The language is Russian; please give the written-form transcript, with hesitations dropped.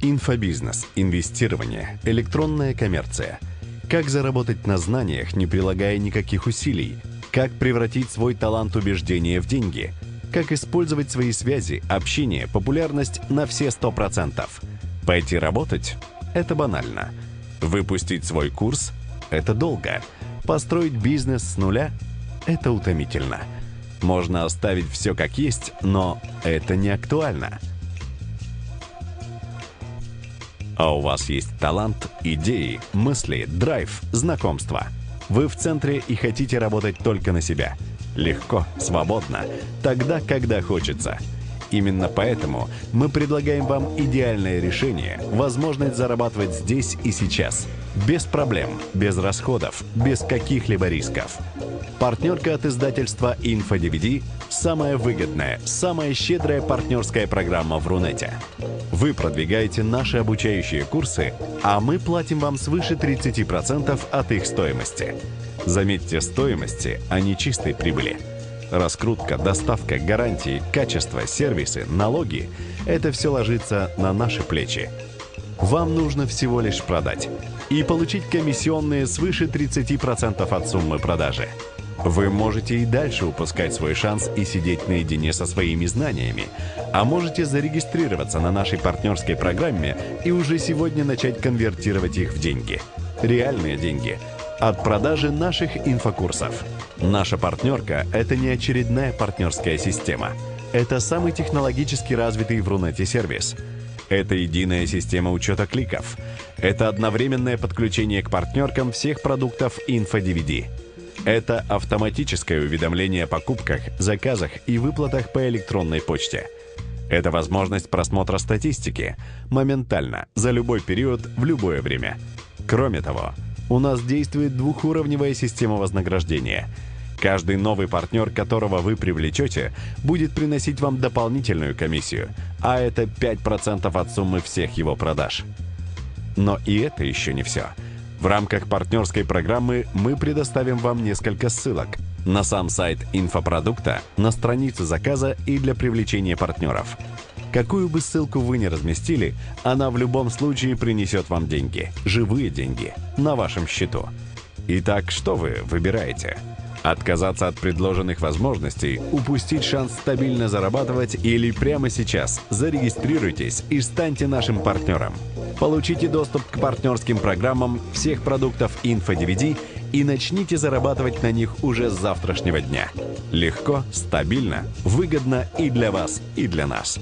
Инфобизнес, инвестирование, электронная коммерция. Как заработать на знаниях, не прилагая никаких усилий? Как превратить свой талант убеждения в деньги? Как использовать свои связи, общение, популярность на все 100%? Пойти работать – это банально. Выпустить свой курс – это долго. Построить бизнес с нуля – это утомительно. Можно оставить все как есть, но это не актуально. А у вас есть талант, идеи, мысли, драйв, знакомства. Вы в центре и хотите работать только на себя. Легко, свободно, тогда, когда хочется. Именно поэтому мы предлагаем вам идеальное решение, возможность зарабатывать здесь и сейчас. Без проблем, без расходов, без каких-либо рисков. Партнерка от издательства InfoDVD – самая выгодная, самая щедрая партнерская программа в Рунете. Вы продвигаете наши обучающие курсы, а мы платим вам свыше 30% от их стоимости. Заметьте, стоимости, а не чистой прибыли. Раскрутка, доставка, гарантии, качество, сервисы, налоги – это все ложится на наши плечи. Вам нужно всего лишь продать и получить комиссионные свыше 30% от суммы продажи. Вы можете и дальше упускать свой шанс и сидеть наедине со своими знаниями, а можете зарегистрироваться на нашей партнерской программе и уже сегодня начать конвертировать их в деньги. Реальные деньги от продажи наших инфокурсов. Наша партнерка – это не очередная партнерская система. Это самый технологически развитый в Рунете сервис. Это единая система учета кликов. Это одновременное подключение к партнеркам всех продуктов InfoDVD. Это автоматическое уведомление о покупках, заказах и выплатах по электронной почте. Это возможность просмотра статистики моментально, за любой период, в любое время. Кроме того, у нас действует двухуровневая система вознаграждения. Каждый новый партнер, которого вы привлечете, будет приносить вам дополнительную комиссию, а это 5% от суммы всех его продаж. Но и это еще не все. В рамках партнерской программы мы предоставим вам несколько ссылок на сам сайт инфопродукта, на страницу заказа и для привлечения партнеров. Какую бы ссылку вы ни разместили, она в любом случае принесет вам деньги, живые деньги, на вашем счету. Итак, что вы выбираете? Отказаться от предложенных возможностей, упустить шанс стабильно зарабатывать или прямо сейчас зарегистрируйтесь и станьте нашим партнером. Получите доступ к партнерским программам всех продуктов InfoDVD и начните зарабатывать на них уже с завтрашнего дня. Легко, стабильно, выгодно и для вас, и для нас.